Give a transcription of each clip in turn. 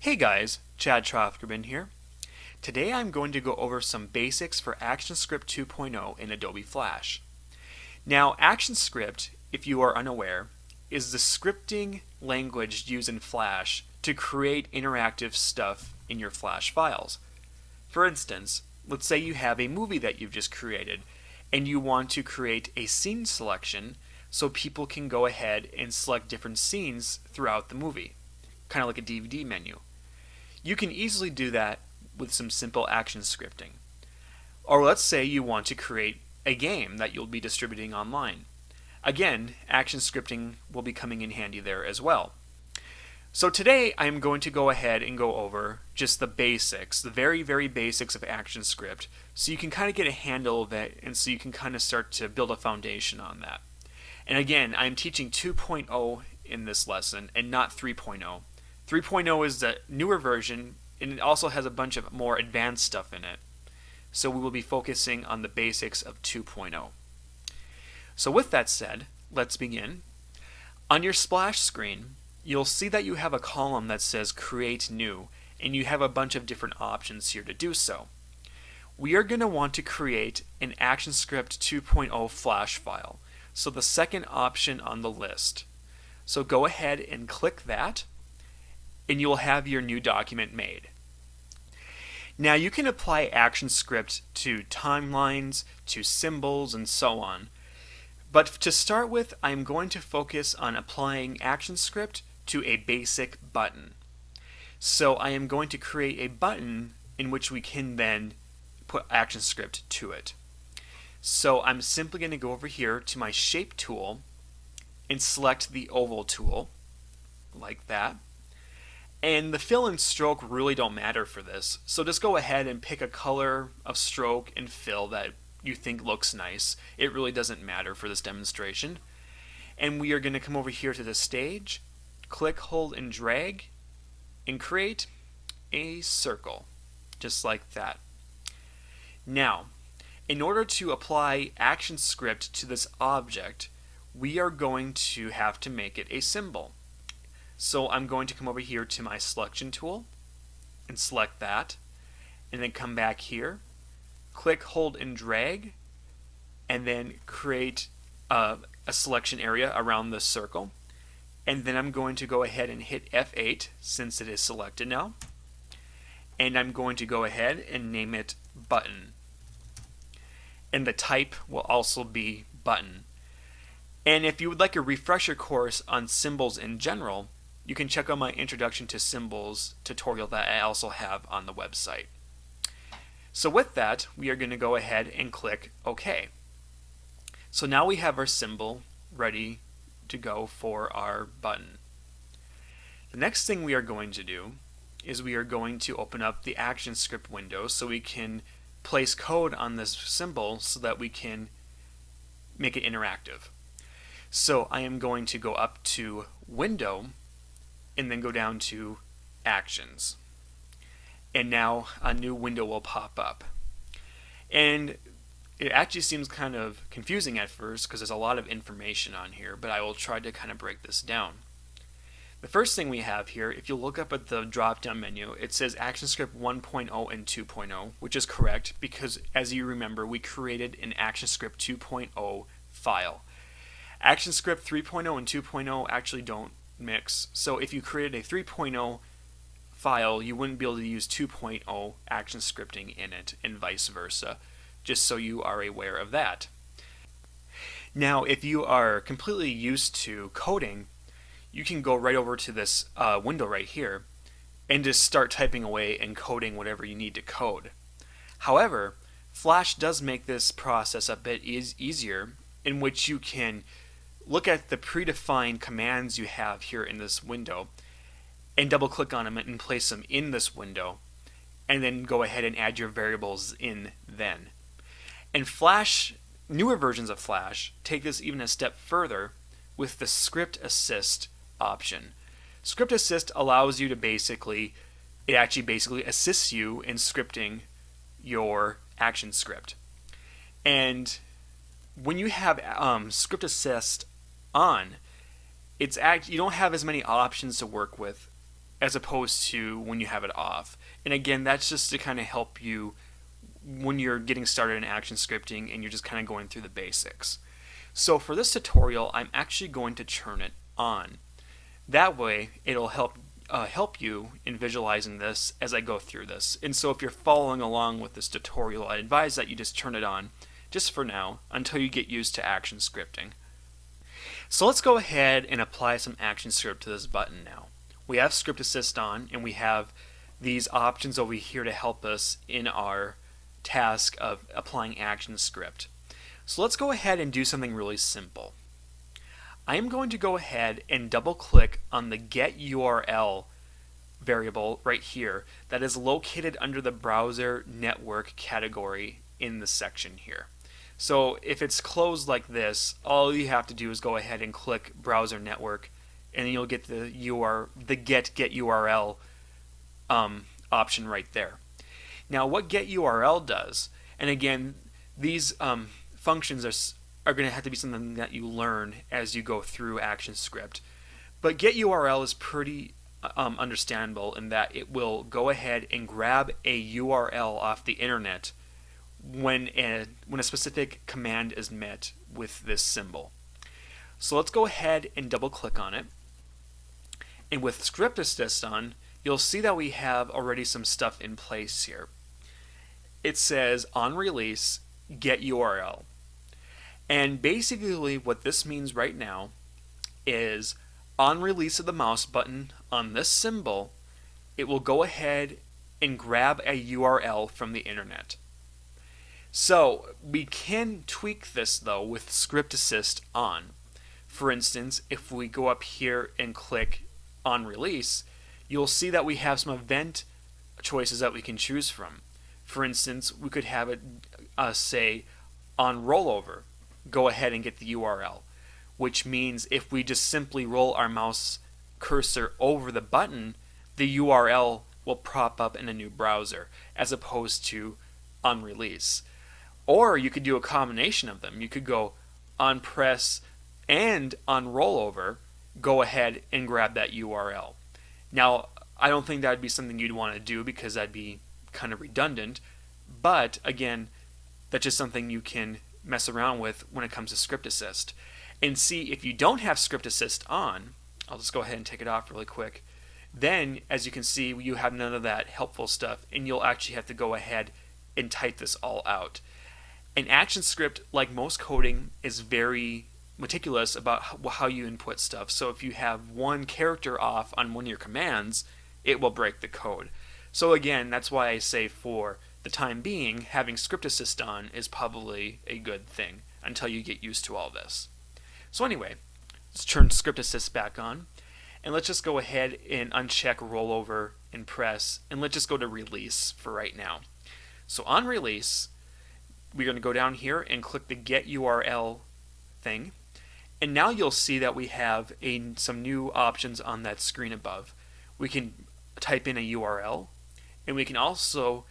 Hey guys, Chad Trofgerman here. Today I'm going to go over some basics for Actionscript 2.0 in Adobe Flash. Now, Actionscript, if you are unaware, is the scripting language used in Flash to create interactive stuff in your Flash files. For instance, let's say you have a movie that you've just created and you want to create a scene selection so people can go ahead and select different scenes throughout the movie, kind of like a DVD menu. You can easily do that with some simple action scripting. Or let's say you want to create a game that you'll be distributing online. Again, action scripting will be coming in handy there as well. So today I'm going to go ahead and go over just the basics, the very, very basics of ActionScript, so you can kind of get a handle of it and so you can kind of start to build a foundation on that. And again, I'm teaching 2.0 in this lesson and not 3.0. 3.0 is the newer version, and it also has a bunch of more advanced stuff in it. So we will be focusing on the basics of 2.0. So with that said, let's begin. On your splash screen, you'll see that you have a column that says Create New, and you have a bunch of different options here to do so. We are going to want to create an ActionScript 2.0 Flash file, so the second option on the list. So go ahead and click that, and you will have your new document made. Now you can apply ActionScript to timelines, to symbols, and so on. But to start with, I'm going to focus on applying ActionScript to a basic button. So I am going to create a button in which we can then put ActionScript to it. So I'm simply going to go over here to my Shape tool and select the Oval tool, like that. And the fill and stroke really don't matter for this, so just go ahead and pick a color of stroke and fill that you think looks nice. It really doesn't matter for this demonstration. And we are going to come over here to the stage, click, hold, and drag, and create a circle, just like that. Now, in order to apply ActionScript to this object, we are going to have to make it a symbol. So I'm going to come over here to my selection tool and select that, and then come back here, click, hold, and drag, and then create a selection area around the circle. And then I'm going to go ahead and hit F8 since it is selected now. And I'm going to go ahead and name it button. And the type will also be button. And if you would like a refresher course on symbols in general, you can check out my Introduction to Symbols tutorial that I also have on the website. So with that, we are going to go ahead and click OK. So now we have our symbol ready to go for our button. The next thing we are going to do is we are going to open up the ActionScript window so we can place code on this symbol so that we can make it interactive. So I am going to go up to Window and then go down to Actions. And now a new window will pop up. And it actually seems kind of confusing at first because there's a lot of information on here, but I will try to kind of break this down. The first thing we have here, if you look up at the drop-down menu, it says ActionScript 1.0 and 2.0, which is correct because, as you remember, we created an ActionScript 2.0 file. ActionScript 3.0 and 2.0 actually don't mix. So if you created a 3.0 file, you wouldn't be able to use 2.0 action scripting in it, and vice versa, just so you are aware of that. Now, if you are completely used to coding, you can go right over to this window right here and just start typing away and coding whatever you need to code. However, Flash does make this process a bit easier, in which you can look at the predefined commands you have here in this window and double click on them and place them in this window, and then go ahead and add your variables in then. And Flash, newer versions of Flash take this even a step further with the Script Assist option. Script Assist allows you to it actually basically assists you in scripting your action script. And when you have Script Assist on, you don't have as many options to work with as opposed to when you have it off. And again, that's just to kind of help you when you're getting started in action scripting and you're just kind of going through the basics. So for this tutorial, I'm actually going to turn it on. That way, it'll help you in visualizing this as I go through this. And so if you're following along with this tutorial, I advise that you just turn it on, just for now, until you get used to action scripting. So let's go ahead and apply some ActionScript to this button now. We have Script Assist on, and we have these options over here to help us in our task of applying ActionScript. So let's go ahead and do something really simple. I am going to go ahead and double click on the Get URL variable right here that is located under the Browser Network category in the section here. So if it's closed like this, all you have to do is go ahead and click Browser Network, and you'll get the Get URL option right there. Now, what Get URL does, and again, these functions are going to have to be something that you learn as you go through ActionScript. But Get URL is pretty understandable in that it will go ahead and grab a URL off the internet when a specific command is met with this symbol. So let's go ahead and double click on it. And with Script Assist on, you'll see that we have already some stuff in place here. It says on release, get URL. And basically what this means right now is on release of the mouse button on this symbol, it will go ahead and grab a URL from the internet. So we can tweak this though with Script Assist on. For instance, if we go up here and click on release, you'll see that we have some event choices that we can choose from. For instance, we could have it say on rollover, go ahead and get the URL, which means if we just simply roll our mouse cursor over the button, the URL will prop up in a new browser as opposed to on release. Or you could do a combination of them. You could go on press and on rollover, go ahead and grab that URL. Now, I don't think that would be something you'd want to do because that'd be kind of redundant, but again, that's just something you can mess around with when it comes to Script Assist. And see, if you don't have Script Assist on, I'll just go ahead and take it off really quick, then as you can see, you have none of that helpful stuff, and you'll actually have to go ahead and type this all out. An ActionScript, like most coding, is very meticulous about how you input stuff. So if you have one character off on one of your commands, it will break the code. So again, that's why I say for the time being, having Script Assist on is probably a good thing until you get used to all this. So anyway, let's turn Script Assist back on, and let's just go ahead and uncheck rollover and press, and let's just go to release for right now. So on release, we're going to go down here and click the Get URL thing, and now you'll see that we have some new options on that screen above. We can type in a URL, and we can also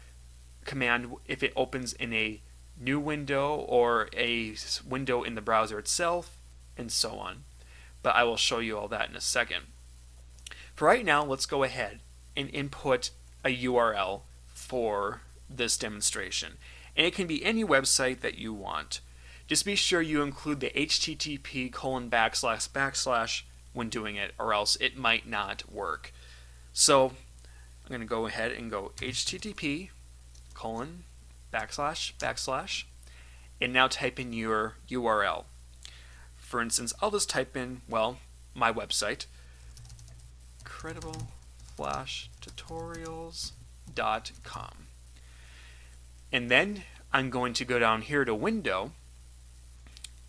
command if it opens in a new window or a window in the browser itself, and so on. But I will show you all that in a second. For right now, let's go ahead and input a URL for this demonstration. And it can be any website that you want. Just be sure you include the http:// when doing it, or else it might not work. So I'm going to go ahead and go http:// and now type in your URL. For instance, I'll just type in, well, my website, incredible-tutorials.com. And then I'm going to go down here to Window,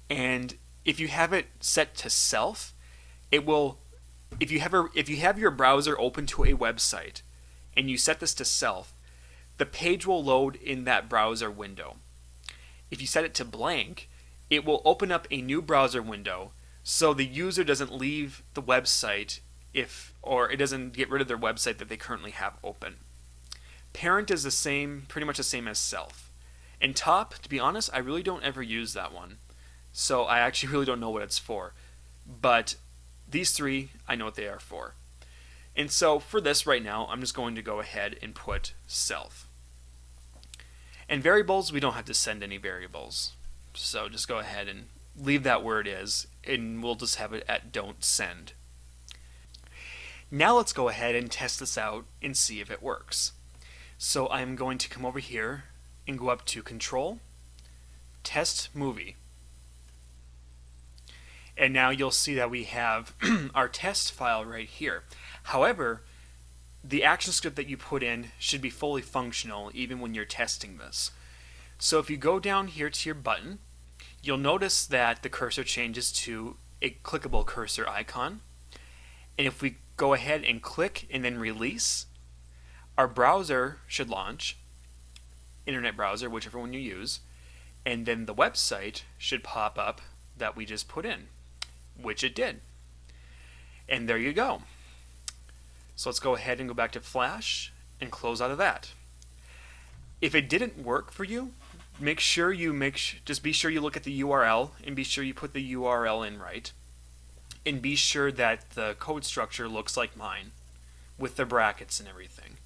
and if you have it set to self, it will. If you have your browser open to a website, and you set this to self, the page will load in that browser window. If you set it to blank, it will open up a new browser window, so the user doesn't leave the website or it doesn't get rid of their website that they currently have open. Parent is pretty much the same as self. And top, to be honest, I really don't ever use that one. So I actually really don't know what it's for. But these three, I know what they are for. And so for this right now, I'm just going to go ahead and put self. And variables, we don't have to send any variables. So just go ahead and leave that where it is, and we'll just have it at don't send. Now let's go ahead and test this out and see if it works. So I'm going to come over here and go up to Control, Test Movie. And now you'll see that we have our test file right here. However, the ActionScript that you put in should be fully functional even when you're testing this. So if you go down here to your button, you'll notice that the cursor changes to a clickable cursor icon. And if we go ahead and click and then release, our browser should launch, internet browser, whichever one you use, and then the website should pop up that we just put in, which it did. And there you go. So let's go ahead and go back to Flash and close out of that. If it didn't work for you, just be sure you look at the URL and be sure you put the URL in right. And be sure that the code structure looks like mine with the brackets and everything.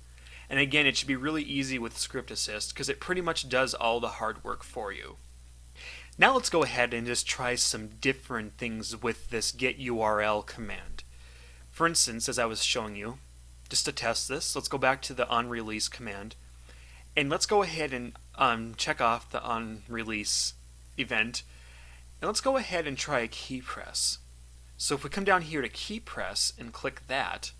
And again, it should be really easy with Script Assist because it pretty much does all the hard work for you. Now let's go ahead and just try some different things with this get URL command. For instance, as I was showing you, just to test this, let's go back to the onRelease command, and let's go ahead and check off the onRelease event, and let's go ahead and try a key press. So if we come down here to key press and click that,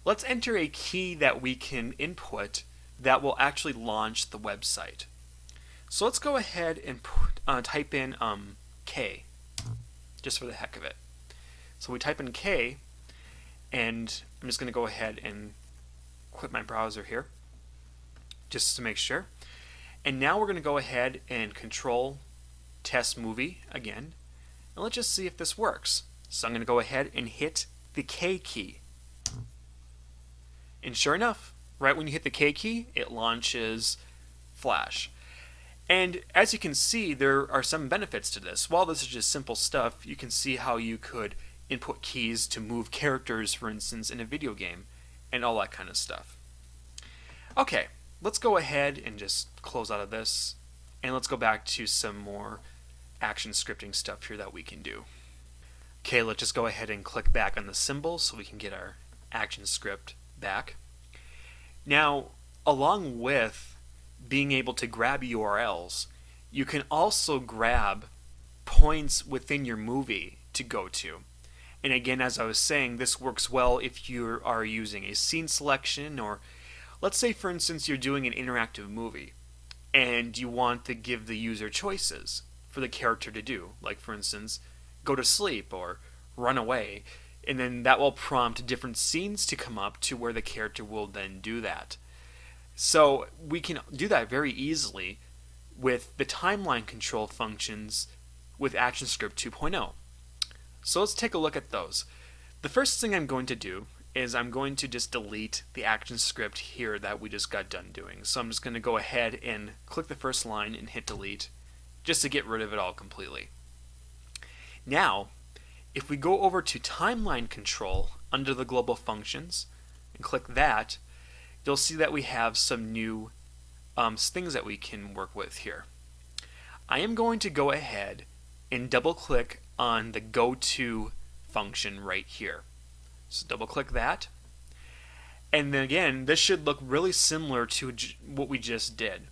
let's enter a key that we can input that will actually launch the website. So let's go ahead and type in K, just for the heck of it. So we type in K, and I'm just going to go ahead and quit my browser here, just to make sure. And now we're going to go ahead and Control Test Movie again, and let's just see if this works. So I'm going to go ahead and hit the K key. And sure enough, right when you hit the K key, it launches Flash. And as you can see, there are some benefits to this. While this is just simple stuff, you can see how you could input keys to move characters, for instance, in a video game, and all that kind of stuff. Okay, let's go ahead and just close out of this, and let's go back to some more action scripting stuff here that we can do. Okay, let's just go ahead and click back on the symbol so we can get our action script back. Now, along with being able to grab URLs, you can also grab points within your movie to go to. And again, as I was saying, this works well if you are using a scene selection, or let's say, for instance, you're doing an interactive movie and you want to give the user choices for the character to do. Like, for instance, go to sleep or run away. And then that will prompt different scenes to come up to where the character will then do that. So we can do that very easily with the timeline control functions with ActionScript 2.0. So let's take a look at those. The first thing I'm going to do is I'm going to just delete the ActionScript here that we just got done doing. So I'm just going to go ahead and click the first line and hit delete just to get rid of it all completely. Now, if we go over to timeline control under the global functions and click that, you'll see that we have some new things that we can work with here. I am going to go ahead and double click on the go to function right here. So double click that, and then again, this should look really similar to what we just did.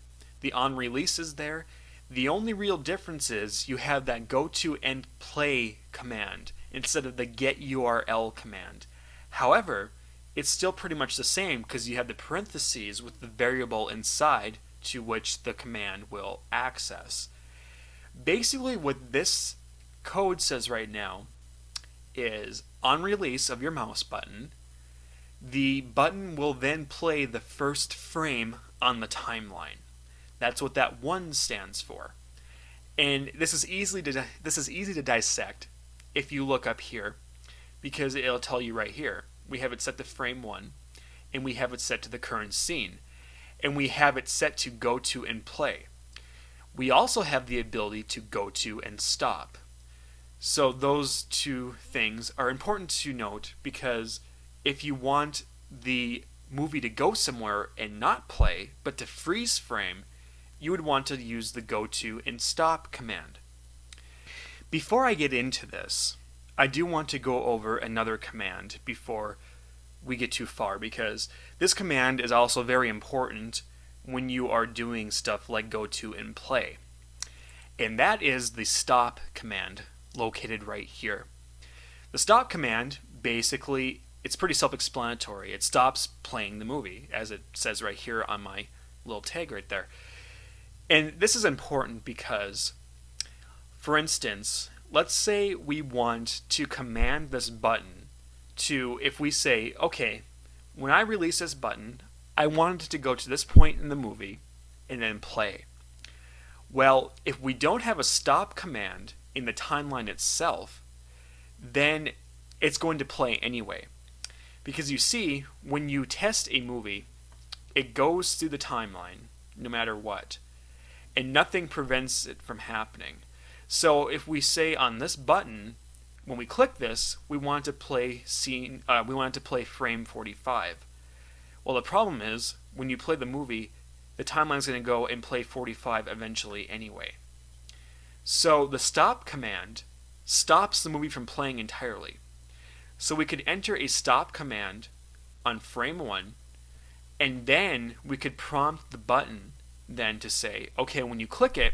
The onRelease is there. The only real difference is you have that go to and play command instead of the get URL command. However, it's still pretty much the same because you have the parentheses with the variable inside to which the command will access. Basically, what this code says right now is on release of your mouse button, the button will then play the first frame on the timeline. That's what that 1 stands for. And this is easy to dissect if you look up here, because it'll tell you right here. We have it set to frame 1, and we have it set to the current scene, and we have it set to go to and play. We also have the ability to go to and stop. So those two things are important to note because if you want the movie to go somewhere and not play, but to freeze frame, you would want to use the go to and stop command. Before I get into this, I do want to go over another command before we get too far, because this command is also very important when you are doing stuff like go to and play. And that is the stop command located right here. The stop command, basically, it's pretty self-explanatory. It stops playing the movie, as it says right here on my little tag right there. And this is important because, for instance, let's say we want to command this button to, if we say, okay, when I release this button, I want it to go to this point in the movie and then play. Well, if we don't have a stop command in the timeline itself, then it's going to play anyway. Because you see, when you test a movie, it goes through the timeline no matter what, and nothing prevents it from happening. So if we say on this button, when we click this, we want to play frame 45. Well, the problem is when you play the movie, the timeline is going to go and play 45 eventually anyway. So the stop command stops the movie from playing entirely. So we could enter a stop command on frame 1, and then we could prompt the button then to say, okay, when you click it,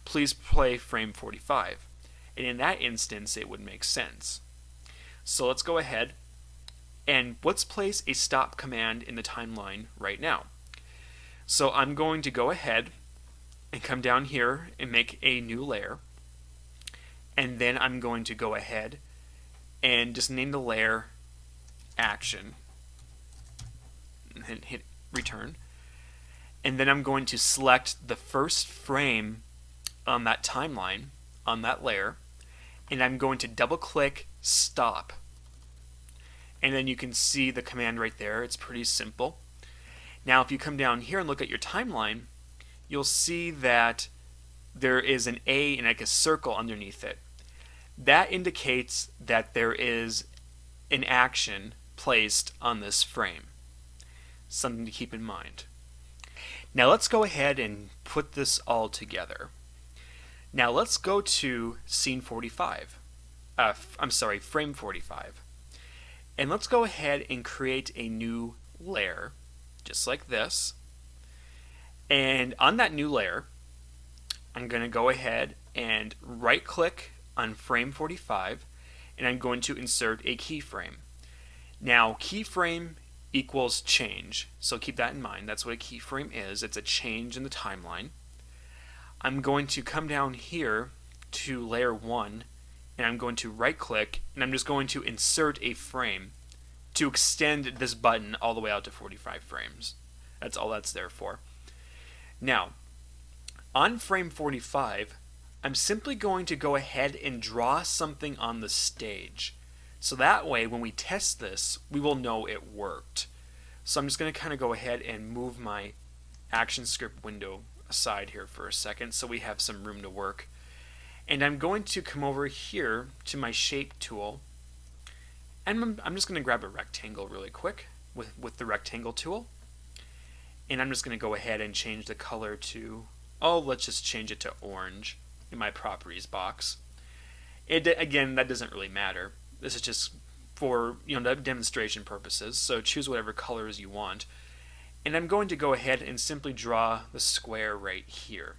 please play frame 45. And in that instance, it would make sense. So let's go ahead and let's place a stop command in the timeline right now. So I'm going to go ahead and come down here and make a new layer. And then I'm going to go ahead and just name the layer action. And hit return. And then I'm going to select the first frame on that timeline, on that layer, and I'm going to double click stop. And then you can see the command right there. It's pretty simple. Now if you come down here and look at your timeline, you'll see that there is an A and like a circle underneath it. That indicates that there is an action placed on this frame. Something to keep in mind. Now let's go ahead and put this all together. Now let's go to scene 45. Frame 45. And let's go ahead and create a new layer, just like this. And on that new layer, I'm going to go ahead and right click on frame 45, and I'm going to insert a keyframe. Now keyframe equals change, so keep that in mind. That's what a keyframe is. It's a change in the timeline. I'm going to come down here to layer 1, and I'm going to right click, and I'm just going to insert a frame to extend this button all the way out to 45 frames. That's all that's there for. Now, on frame 45, I'm simply going to go ahead and draw something on the stage. So that way, when we test this, we will know it worked. So I'm just going to kind of go ahead and move my Actionscript window aside here for a second so we have some room to work. And I'm going to come over here to my shape tool, and I'm just going to grab a rectangle really quick with the rectangle tool. And I'm just going to go ahead and change the color to, let's just change it to orange in my properties box. Again, that doesn't really matter. This is just for demonstration purposes, so choose whatever colors you want. And I'm going to go ahead and simply draw the square right here.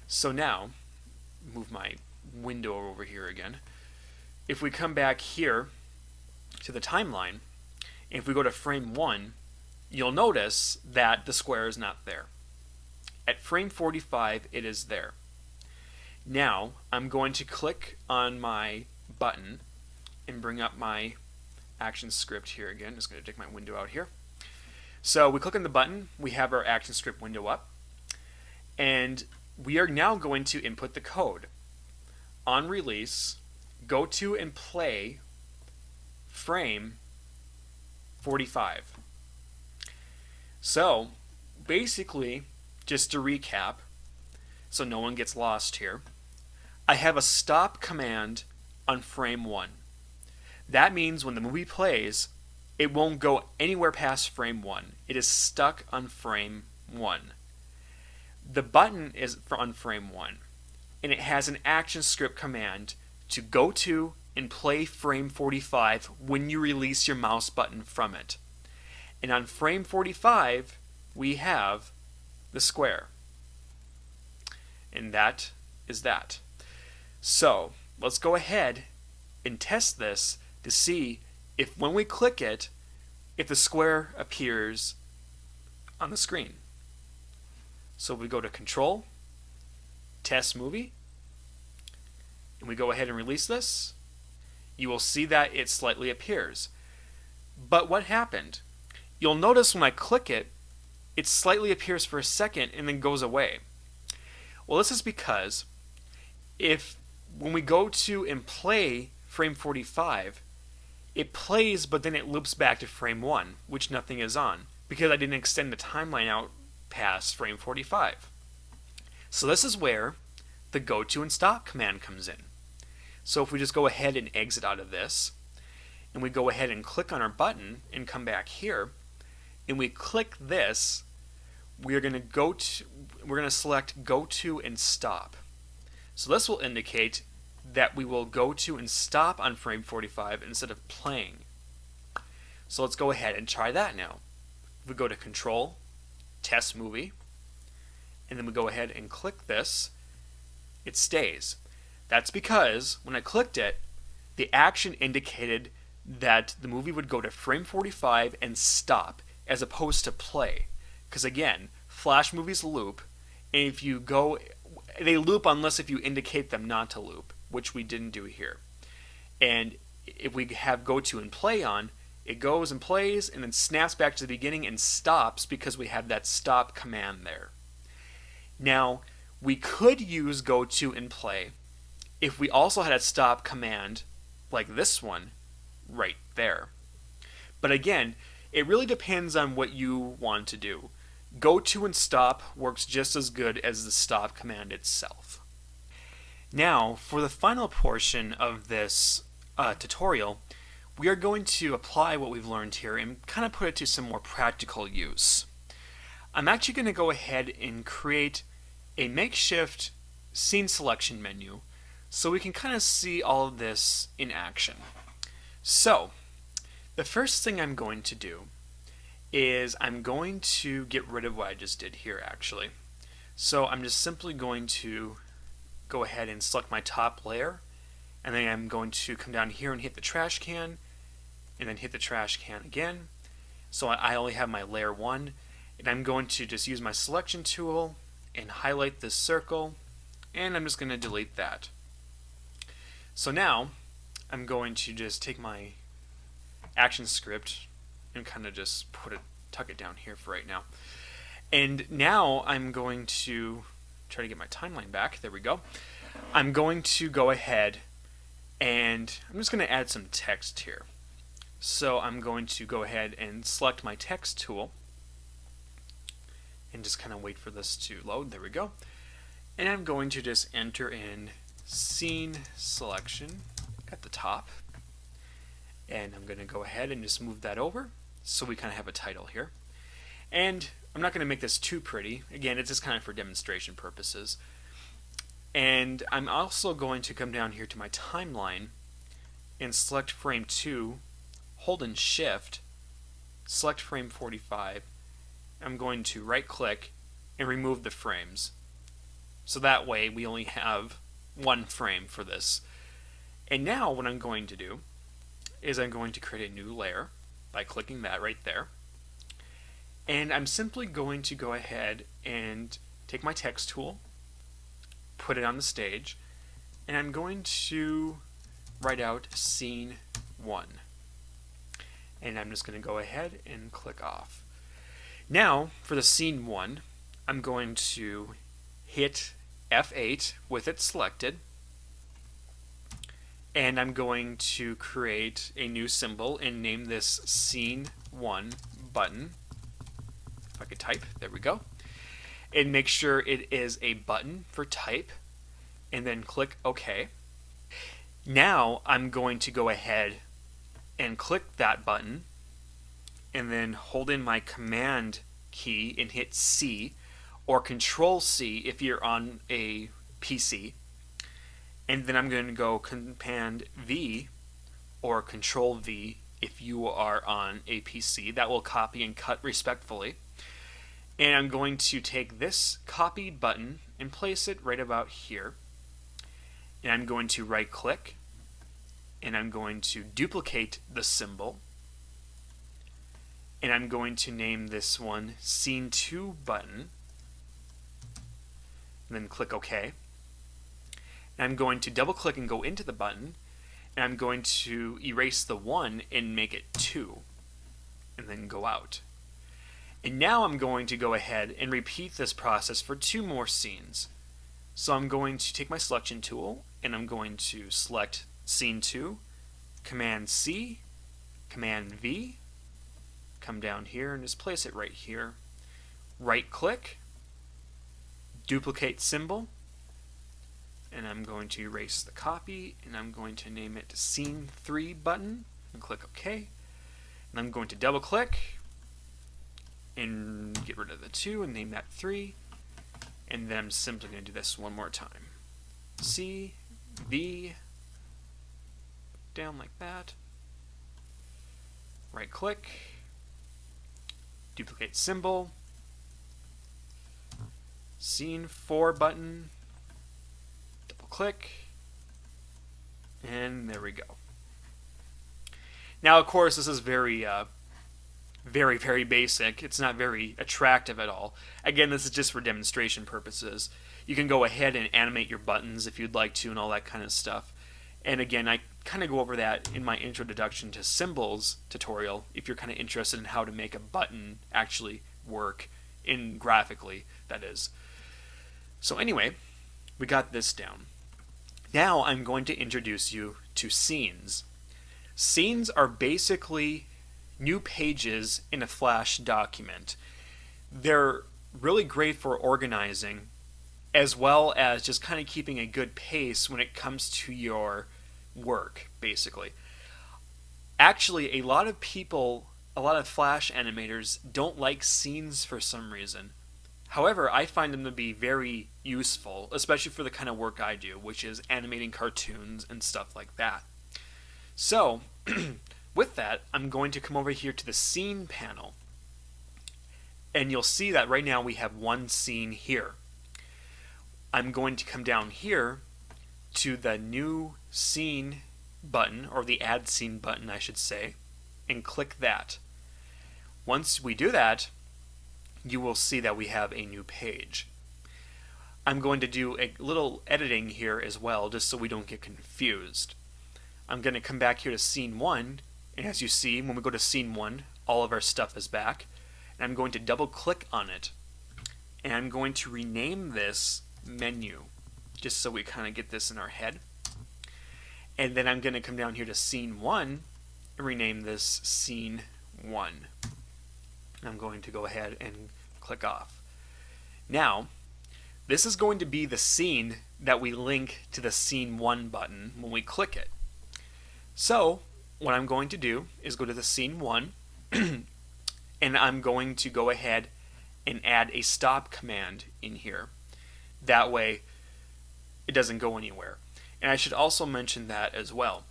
So now, move my window over here again. If we come back here to the timeline, and if we go to frame 1, you'll notice that the square is not there. At frame 45, it is there. Now, I'm going to click on my button and bring up my Actionscript here again. Just going to take my window out here. So we click on the button, we have our Actionscript window up, and we are now going to input the code. On release, go to and play frame 45. So basically, just to recap, so no one gets lost here, I have a stop command on frame 1. That means when the movie plays, it won't go anywhere past frame 1. It is stuck on frame 1. The button is on frame 1, and it has an ActionScript command to go to and play frame 45 when you release your mouse button from it. And on frame 45, we have the square. And that is that. So let's go ahead and test this to see if when we click it, if the square appears on the screen. So we go to Control, Test Movie, and we go ahead and release this. You will see that it slightly appears. But what happened? You'll notice when I click it, it slightly appears for a second and then goes away. Well, this is because when we go to and play frame 45, it plays but then it loops back to frame 1, which nothing is on, because I didn't extend the timeline out past frame 45. So this is where the go to and stop command comes in. So if we just go ahead and exit out of this, and we go ahead and click on our button and come back here, and we click this, we're going to select go to and stop. So this will indicate that we will go to and stop on frame 45 instead of playing. So let's go ahead and try that now. We go to Control, Test Movie, and then we go ahead and click this. It stays. That's because when I clicked it, the action indicated that the movie would go to frame 45 and stop as opposed to play. Because again, Flash movies loop, and they loop unless if you indicate them not to loop, which we didn't do here. And if we have go to and play on, it goes and plays and then snaps back to the beginning and stops because we have that stop command there. Now, we could use go to and play if we also had a stop command like this one right there. But again, it really depends on what you want to do. Go to and stop works just as good as the stop command itself. Now, for the final portion of this tutorial, we are going to apply what we've learned here and kind of put it to some more practical use. I'm actually going to go ahead and create a makeshift scene selection menu so we can kind of see all of this in action. So, the first thing I'm going to do is I'm going to get rid of what I just did here actually. So I'm just simply going to go ahead and select my top layer, and then I'm going to come down here and hit the trash can, and then hit the trash can again. So I only have my layer 1, and I'm going to just use my selection tool and highlight this circle, and I'm just going to delete that. So now I'm going to just take my ActionScript and kind of just tuck it down here for right now. And now I'm going to try to get my timeline back. There we go. I'm going to go ahead and I'm just going to add some text here. So I'm going to go ahead and select my text tool and just kind of wait for this to load. There we go. And I'm going to just enter in scene selection at the top. And I'm going to go ahead and just move that over so we kind of have a title here. And I'm not going to make this too pretty. Again, it's just kind of for demonstration purposes. And I'm also going to come down here to my timeline and select frame 2, hold in shift, select frame 45. I'm going to right click and remove the frames. So that way we only have one frame for this. And now what I'm going to do is I'm going to create a new layer by clicking that right there. And I'm simply going to go ahead and take my text tool, put it on the stage, and I'm going to write out scene 1. And I'm just going to go ahead and click off. Now, for the scene 1, I'm going to hit F8 with it selected, and I'm going to create a new symbol and name this scene 1 button. If I could type, there we go. And make sure it is a button for type, and then click OK. Now I'm going to go ahead and click that button, and then hold in my command key and hit C, or Control C if you're on a PC, and then I'm going to go Command V or Control V if you are on a PC. That will copy and cut respectfully. And I'm going to take this copied button and place it right about here. And I'm going to right click, and I'm going to duplicate the symbol, and I'm going to name this one Scene 2 button, and then click OK. And I'm going to double click and go into the button, and I'm going to erase the 1 and make it 2, and then go out. And now I'm going to go ahead and repeat this process for 2 more scenes. So I'm going to take my selection tool, and I'm going to select Scene 2, Command C, Command V, come down here and just place it right here. Right click, duplicate symbol, and I'm going to erase the copy, and I'm going to name it Scene 3 button, and click OK. And I'm going to double click and get rid of the 2 and name that 3, and then I'm simply going to do this one more time. C, V, down like that, right click, duplicate symbol, Scene 4 button, double click, and there we go. Now, of course, this is very basic. It's not very attractive at all. Again, this is just for demonstration purposes. You can go ahead and animate your buttons if you'd like to and all that kind of stuff. And again, I kind of go over that in my introduction to symbols tutorial if you're kind of interested in how to make a button actually work in graphically, that is. So anyway, we got this down. Now I'm going to introduce you to scenes. Scenes are basically new pages in a Flash document. They're really great for organizing, as well as just kind of keeping a good pace when it comes to your work, basically. Actually, a lot of people, a lot of Flash animators don't like scenes for some reason. However, I find them to be very useful, especially for the kind of work I do, which is animating cartoons and stuff like that. So, with that, I'm going to come over here to the Scene panel, and you'll see that right now we have one scene here. I'm going to come down here to the New Scene button, or the Add Scene button, I should say, and click that. Once we do that, you will see that we have a new page. I'm going to do a little editing here as well, just so we don't get confused. I'm going to come back here to Scene 1, and as you see, when we go to Scene 1, all of our stuff is back. And I'm going to double click on it, and I'm going to rename this Menu, just so we kind of get this in our head. And then I'm going to come down here to Scene 1 and rename this Scene 1. I'm going to go ahead and click off. Now, this is going to be the scene that we link to the Scene 1 button when we click it. So, what I'm going to do is go to the Scene 1, and I'm going to go ahead and add a stop command in here. That way, it doesn't go anywhere. And I should also mention that as well,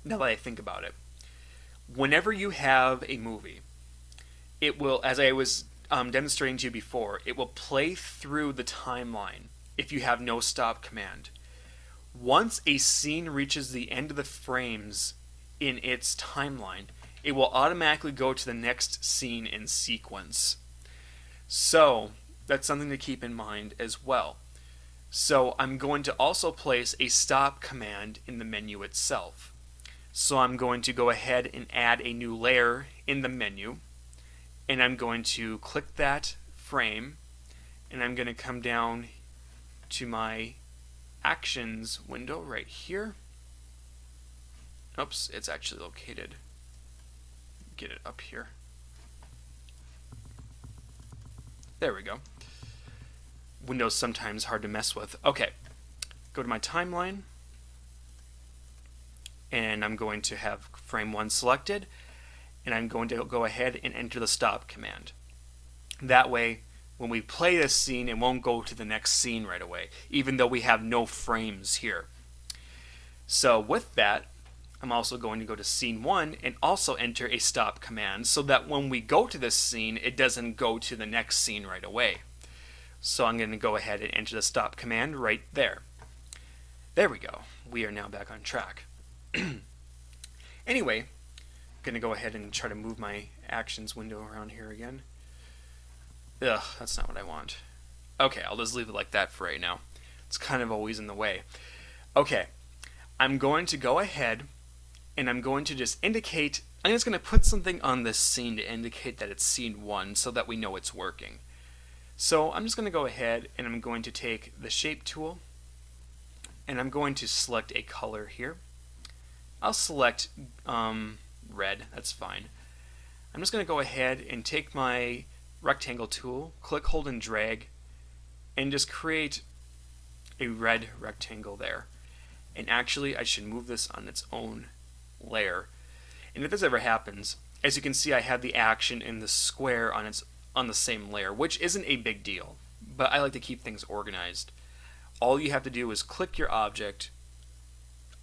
now that I think about it. Whenever you have a movie, it will, as I was demonstrating to you before, it will play through the timeline if you have no stop command. Once a scene reaches the end of the frames in its timeline, it will automatically go to the next scene in sequence. So, that's something to keep in mind as well. So, I'm going to also place a stop command in the menu itself. So, I'm going to go ahead and add a new layer in the menu, and I'm going to click that frame, and I'm going to come down to my Actions window right here. Oops, it's actually located. Get it up here. There we go. Windows sometimes hard to mess with. Okay, go to my timeline, and I'm going to have frame 1 selected, and I'm going to go ahead and enter the stop command. That way, when we play this scene, it won't go to the next scene right away, even though we have no frames here. So with that, I'm also going to go to scene 1 and also enter a stop command so that when we go to this scene, it doesn't go to the next scene right away. So I'm going to go ahead and enter the stop command right there. There we go. We are now back on track. Anyway, I'm going to go ahead and try to move my actions window around here again. Ugh, that's not what I want. Okay, I'll just leave it like that for right now. It's kind of always in the way. Okay, I'm going to go ahead and I'm going to just indicate, I'm just going to put something on this scene to indicate that it's scene 1 so that we know it's working. So I'm just going to go ahead and I'm going to take the shape tool and I'm going to select a color here. I'll select red, that's fine. I'm just going to go ahead and take my rectangle tool, click, hold, and drag, and just create a red rectangle there. And actually, I should move this on its own layer. And if this ever happens, as you can see, I have the action in the square on the same layer, which isn't a big deal, but I like to keep things organized. All you have to do is click your object.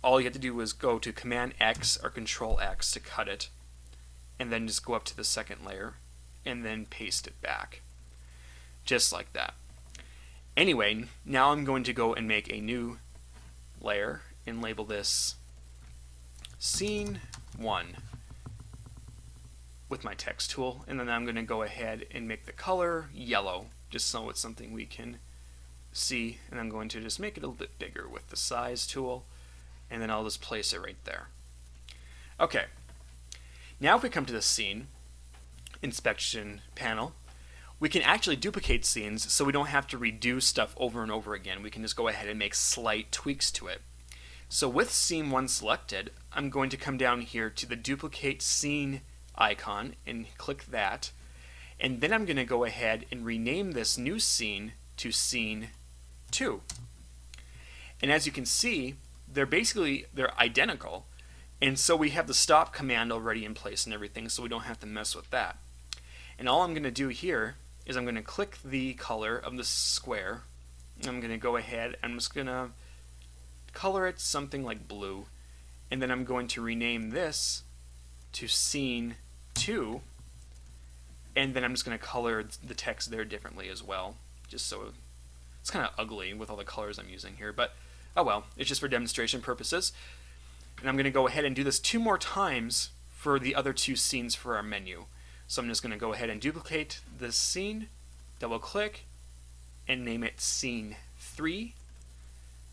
All you have to do is go to Command X or Control X to cut it, and then just go up to the second layer and then paste it back. Just like that. Anyway, now I'm going to go and make a new layer and label this Scene 1 with my text tool, and then I'm going to go ahead and make the color yellow just so it's something we can see, and I'm going to just make it a little bit bigger with the size tool, and then I'll just place it right there. Okay, now if we come to the scene inspection panel, we can actually duplicate scenes so we don't have to redo stuff over and over again. We can just go ahead and make slight tweaks to it. So with scene 1 selected, I'm going to come down here to the duplicate scene icon and click that, and then I'm going to go ahead and rename this new scene to scene 2. And as you can see, they're identical, and so we have the stop command already in place and everything, so we don't have to mess with that. And all I'm going to do here is I'm going to click the color of the square. I'm going to go ahead and I'm just going to color it something like blue, and then I'm going to rename this to scene 2, and then I'm just going to color the text there differently as well, just so it's kind of ugly with all the colors I'm using here, but oh well, it's just for demonstration purposes. And I'm going to go ahead and do this 2 more times for the other 2 scenes for our menu. So I'm just going to go ahead and duplicate this scene, double click, and name it scene 3.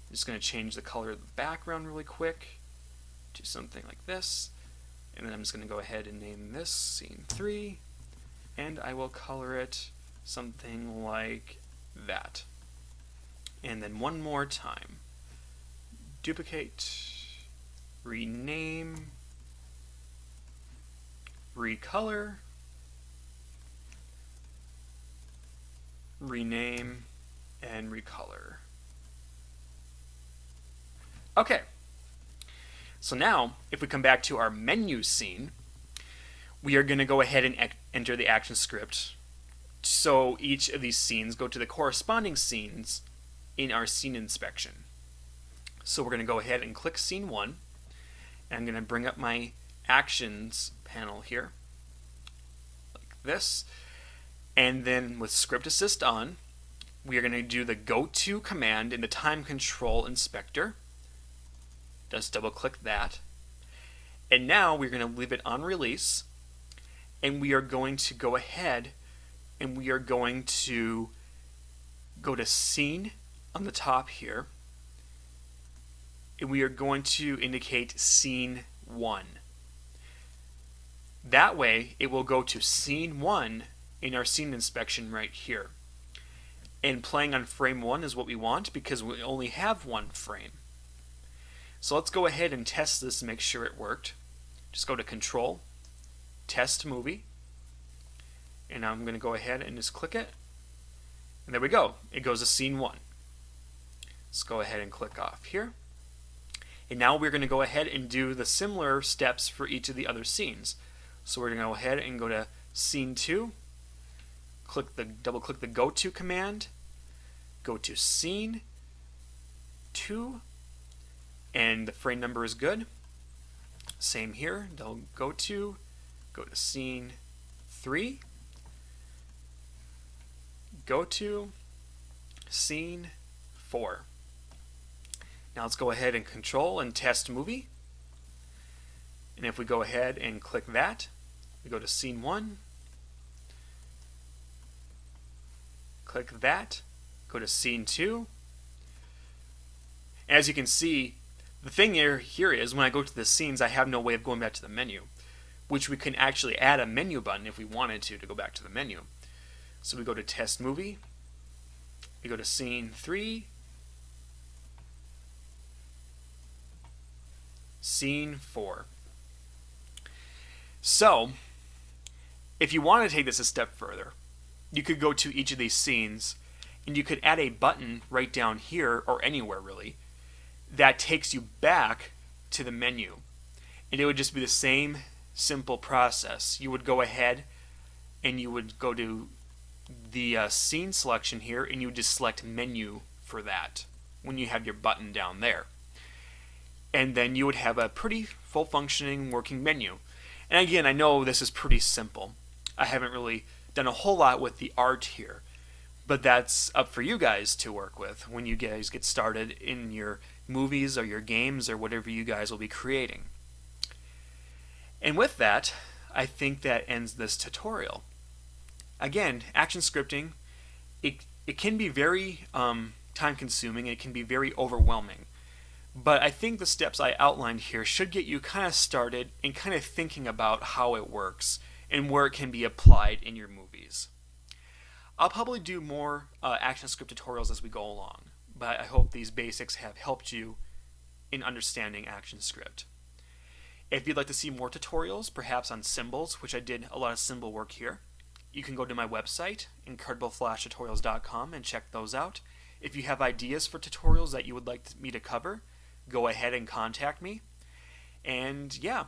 I'm just going to change the color of the background really quick to something like this, and then I'm just going to go ahead and name this scene 3, and I will color it something like that. And then one more time, duplicate, rename, recolor, rename, and recolor. Okay, so now if we come back to our menu scene, we are going to go ahead and enter the action script. So each of these scenes go to the corresponding scenes in our scene inspection. So we're going to go ahead and click scene 1, and I'm going to bring up my actions panel here, like this, and then with script assist on, we are going to do the go to command in the time control inspector. Just double click that, and now we're going to leave it on release, and we are going to go ahead and we are going to go to scene on the top here, and we are going to indicate scene 1. That way it will go to scene 1 in our scene inspection right here. And playing on frame 1 is what we want because we only have 1 frame. So let's go ahead and test this and make sure it worked. Just go to Control, Test Movie, and I'm going to go ahead and just click it. And there we go. It goes to scene 1. Let's go ahead and click off here. And now we're going to go ahead and do the similar steps for each of the other scenes. So we're going to go ahead and go to Scene 2, double click the Go To command, go to Scene 2, and the frame number is good. Same here, go to Scene 3, go to Scene 4. Now let's go ahead and Control and Test Movie. And if we go ahead and click that, we go to Scene 1, click that, go to Scene 2. As you can see, the thing here is when I go to the scenes, I have no way of going back to the menu, which we can actually add a menu button if we wanted to go back to the menu. So we go to Test Movie, we go to Scene 3, Scene 4. So, if you want to take this a step further, you could go to each of these scenes and you could add a button right down here, or anywhere really, that takes you back to the menu. And it would just be the same simple process. You would go ahead and you would go to the scene selection here and you would just select menu for that when you have your button down there. And then you would have a pretty full functioning working menu. And again, I know this is pretty simple. I haven't really done a whole lot with the art here, but that's up for you guys to work with when you guys get started in your movies or your games or whatever you guys will be creating. And with that, I think that ends this tutorial. Again, action scripting, it can be very time consuming, it can be very overwhelming. But I think the steps I outlined here should get you kind of started and kind of thinking about how it works and where it can be applied in your movies. I'll probably do more ActionScript tutorials as we go along, but I hope these basics have helped you in understanding ActionScript. If you'd like to see more tutorials, perhaps on symbols, which I did a lot of symbol work here, you can go to my website, IncredibleFlashTutorials.com, and check those out. If you have ideas for tutorials that you would like me to cover, go ahead and contact me. And yeah,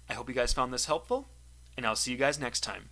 I hope you guys found this helpful, and I'll see you guys next time.